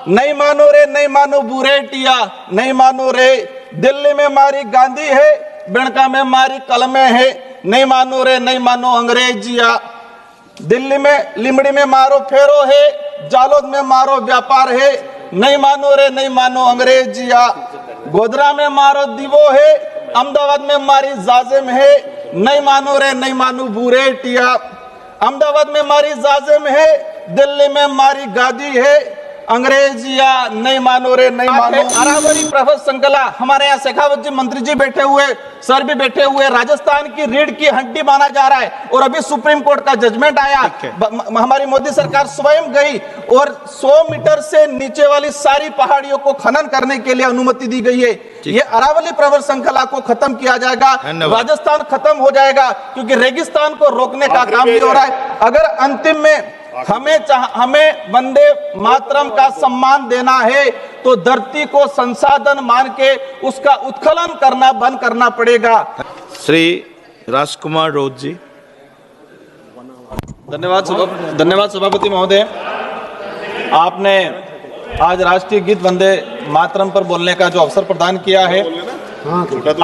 नहीं मानो रे नहीं मानो बुरेटिया, नहीं मानो रे दिल्ली में मारी गांधी है, बिणका में मारी कलमें है, नहीं मानो रे नहीं मानो अंग्रेजिया। दिल्ली में लिमड़ी में मारो फेरो है, जालोद में मारो व्यापार है, नहीं मानो रे नहीं मानो अंग्रेजिया। गोधरा में मारो दीवो है, अहमदाबाद में मारी जाजिम है, नहीं मानो रे नहीं मानो बुरेटिया। अहमदाबाद में मारी जाजिम है, दिल्ली में मारी गादी है, अंग्रेजिया, नहीं मानो रे नहीं मानो। अरावली प्रफुल्ल संकला, हमारे यहाँ शेखावत जी मंत्री जी बैठे हुए, सर भी बैठे हुए। राजस्थान की रीढ़ की हड्डी माना जा रहा है और अभी सुप्रीम कोर्ट का जजमेंट आया। हमारी मोदी सरकार स्वयं गई और 100 मीटर से नीचे वाली सारी पहाड़ियों को खनन करने के लिए अनुमति दी गई है। ये अरावली प्रफुल्ल संकला को खत्म किया जाएगा, राजस्थान खत्म हो जाएगा, क्योंकि रेगिस्तान को रोकने का काम भी हो रहा है। अगर अंतिम में हमें वंदे मातरम का सम्मान देना है तो धरती को संसाधन मान के उसका उत्खनन करना बंद करना पड़ेगा। श्री राजकुमार रोज जी। धन्यवाद सभापति महोदय। आपने आज राष्ट्रीय गीत वंदे मातरम पर बोलने का जो अवसर प्रदान किया है।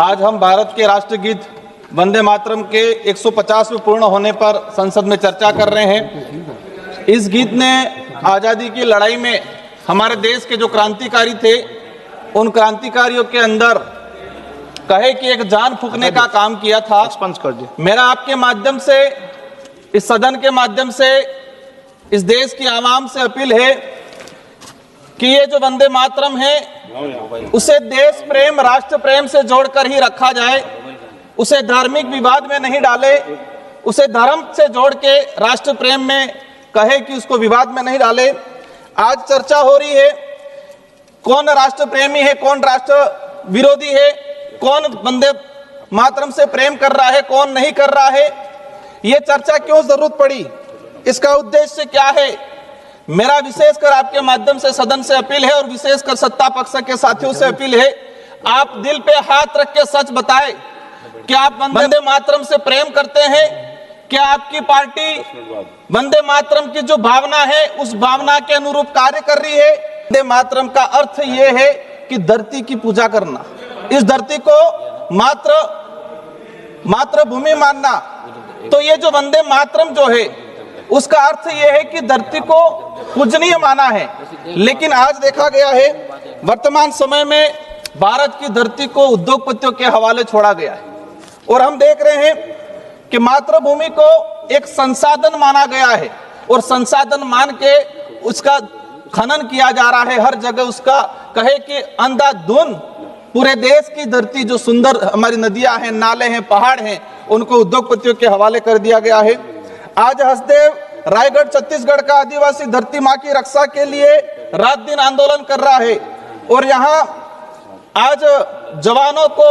आज हम भारत के राष्ट्रीय गीत वंदे मातरम के 150वें पूर्ण होने पर संसद में चर्चा कर रहे हैं। इस गीत ने आजादी की लड़ाई में हमारे देश के जो क्रांतिकारी थे, उन क्रांतिकारियों के अंदर कहे कि एक जान फूंकने का काम किया था। मेरा आपके माध्यम से, इस सदन के माध्यम से इस देश की आवाम से अपील है कि ये जो वंदे मातरम है उसे देश प्रेम, राष्ट्र प्रेम से जोड़कर ही रखा जाए, उसे धार्मिक विवाद में नहीं डाले, उसे धर्म से जोड़ के राष्ट्र प्रेम में कहे कि उसको विवाद में नहीं डाले। आज चर्चा हो रही है कौन राष्ट्र प्रेमी है, कौन राष्ट्र विरोधी है, कौन वंदे मातरम से प्रेम कर रहा है, कौन नहीं कर रहा है। ये चर्चा क्यों जरूरत पड़ी, इसका उद्देश्य क्या है। मेरा विशेषकर आपके माध्यम से सदन से अपील है और विशेषकर सत्ता पक्ष के साथियों से अपील है, आप दिल पे हाथ रख के सच बताएं कि आप वंदे मातरम से प्रेम करते हैं। क्या आपकी पार्टी वंदे मातरम की जो भावना है उस भावना के अनुरूप कार्य कर रही है। वंदे मातरम का अर्थ ये है कि धरती की पूजा करना, इस धरती को मातृभूमि मानना। तो ये जो वंदे मातरम जो है उसका अर्थ ये है कि धरती को पूजनीय माना है। लेकिन आज देखा गया है वर्तमान समय में भारत की धरती को उद्योगपतियों के हवाले छोड़ा गया है और हम देख रहे हैं कि मातृभूमि को एक संसाधन माना गया है और संसाधन मान के उसका खनन किया जा रहा है। हर जगह उसका कहे कि अंधाधुंध पूरे देश की धरती जो सुंदर हमारी नदियां हैं, नाले हैं, पहाड़ हैं, उनको उद्योगपतियों के हवाले कर दिया गया है। आज हसदेव रायगढ़ छत्तीसगढ़ का आदिवासी धरती माँ की रक्षा के लिए रात दिन आंदोलन कर रहा है और यहाँ आज जवानों को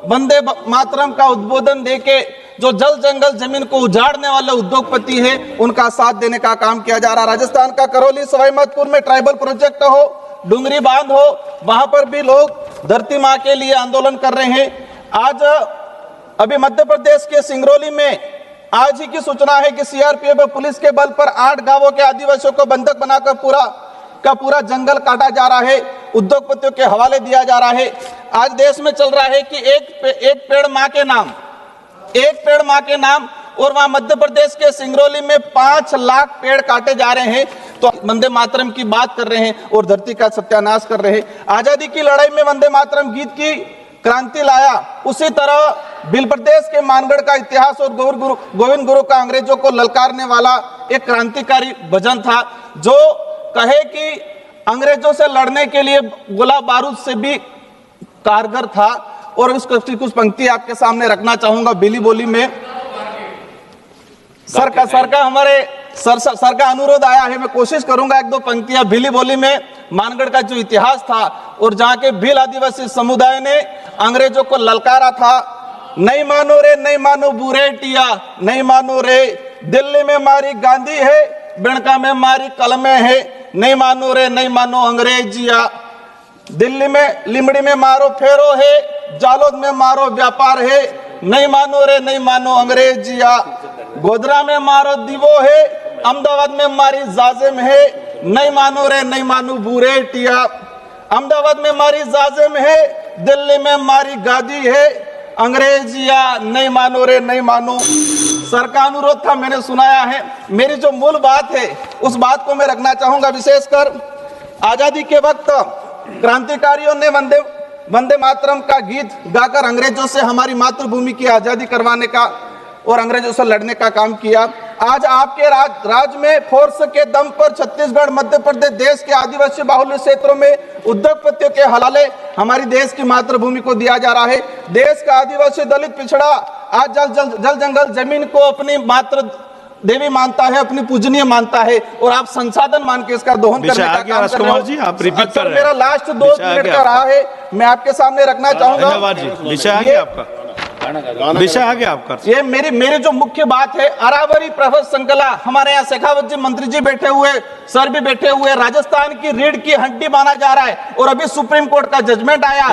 वंदे मातरम का उद्बोधन देके जो जल जंगल जमीन को उजाड़ने वाले उद्योगपति है उनका साथ देने का काम किया जा रहा है। राजस्थान का करौली सवाईमाधोपुर में ट्राइबल प्रोजेक्ट हो, डुंगरी बांध हो, वहां पर भी लोग धरती माँ के लिए आंदोलन कर रहे हैं। आज अभी मध्य प्रदेश के सिंगरौली में आज ही की सूचना है कि सीआरपीएफ और पुलिस के बल पर 8 गांवों के आदिवासियों को बंधक बनाकर पूरा जंगल काटा जा रहा है, उद्योगपतियों के हवाले दिया जा रहा है। आज देश में चल रहा है कि एक पेड़ माँ के नाम और वहां मध्य प्रदेश के सिंगरौली में 5 लाख पेड़ काटे जा रहे हैं। तो वंदे मातरम की बात कर रहे हैं और धरती का सत्यानाश कर रहे हैं। आजादी की लड़ाई में वंदे मातरम गीत की क्रांति लाया, उसी तरह भील प्रदेश के मानगढ़ का इतिहास और गोविंद गुरु का अंग्रेजों को ललकारने वाला एक क्रांतिकारी भजन था जो कहे कि अंग्रेजों से लड़ने के लिए गोला बारूद से भी कारगर था। और उसकी कुछ पंक्ति आपके सामने रखना चाहूंगा भीली बोली में। सर का हमारे सर का अनुरोध आया है, मैं कोशिश करूंगा 1-2 पंक्तियां भीली बोली में मानगढ़ का जो इतिहास था और जहां के भील आदिवासी समुदाय ने अंग्रेजों को ललकारा था। नहीं मानो रे नहीं मानो बुरेटिया, नहीं मानो रे दिल्ली में मारी गांधी है, बिणका में मारी कलमें है, नहीं मानो रे नहीं मानो अंग्रेजिया। दिल्ली में लिमड़ी में मारो फेरो है, जालोद में मारो व्यापार है, नहीं मानो रे नहीं मानो अंग्रेजिया। गोधरा में मारो दीवो है, अहमदाबाद में मारी जाजिम है, नहीं मानो रे नहीं मानो बूरे टिया, अहमदाबाद में मारी जाजिम है, दिल्ली में मारी गादी है, अंग्रेजिया नहीं मानो रे नहीं मानो। सर का अनुरोध था, मैंने सुनाया है। मेरी जो मूल बात है उस बात को मैं रखना चाहूंगा। विशेषकर आजादी के वक्त क्रांतिकारियों ने वंदे मातरम का गीत गाकर अंग्रेजों से हमारी मातृभूमि की आजादी करवाने का और अंग्रेजों से लड़ने का काम किया। आज आपके राज में फोर्स के दम पर छत्तीसगढ़, मध्य प्रदेश, देश के आदिवासी बाहुल्य क्षेत्रों में उद्योगपतियों के हवाले हमारी देश की मातृभूमि को दिया जा रहा है। देश का आदिवासी दलित पिछड़ा आज जल जंगल जमीन को अपनी मातृ देवी मानता है, अपनी पूजनीय मानता है, और आप संसाधन मान के इसका दोहन करने का काम कर रहे हो। जी, आप रिपीट कर रहे हैं। मेरा लास्ट 2 मिनट का रहा है, मैं आपके सामने रखना चाहूंगा। धन्यवाद जी, विषय आ गया आपका, विषय आ गया आपका। ये मेरी जो मुख्य बात है, अरावरी प्रभा श्रृंखला, हमारे यहाँ शेखावत जी मंत्री जी बैठे हुए, सर भी बैठे हुए, राजस्थान की रीढ़ की हड्डी माना जा रहा है, और अभी सुप्रीम कोर्ट का जजमेंट आया।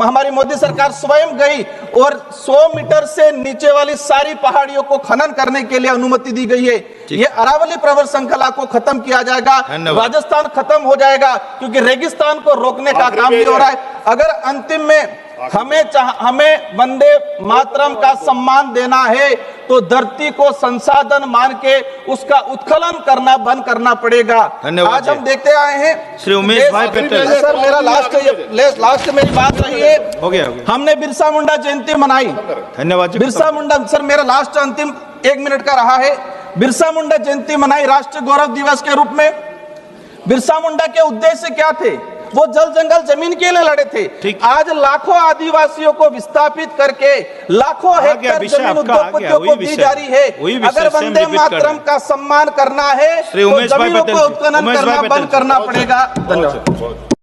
हमारी मोदी सरकार स्वयं गई और 100 मीटर से नीचे वाली सारी पहाड़ियों को खनन करने के लिए अनुमति दी गई है। ये अरावली प्रभा श्रृंखला को खत्म किया जाएगा, राजस्थान खत्म हो जाएगा, क्योंकि रेगिस्तान को रोकने का काम भी हो रहा है। अगर अंतिम में हमें वंदे मातरम का सम्मान देना है तो धरती को संसाधन मान के उसका उत्खनन करना बंद करना पड़ेगा। आज हम देखते आए हैं श्री उमेश भाई पटेल। सर मेरा लास्ट मेरी बात रही है। हो गया। हमने बिरसा मुंडा जयंती मनाई। धन्यवाद जी। बिरसा मुंडा, सर मेरा लास्ट अंतिम 1 मिनट का रहा है। बिरसा मुंडा जयंती मनाई राष्ट्रीय गौरव दिवस के रूप में। बिरसा मुंडा के उद्देश्य क्या थे? वो जल जंगल जमीन के लिए लड़े थे। आज लाखों आदिवासियों को विस्थापित करके लाखों हेक्टेयर जमीन उद्योगपतियों को दी जा रही है। अगर वंदे मातरम का सम्मान करना है तो जमीनों को उत्खनन करना बंद करना पड़ेगा। धन्यवाद।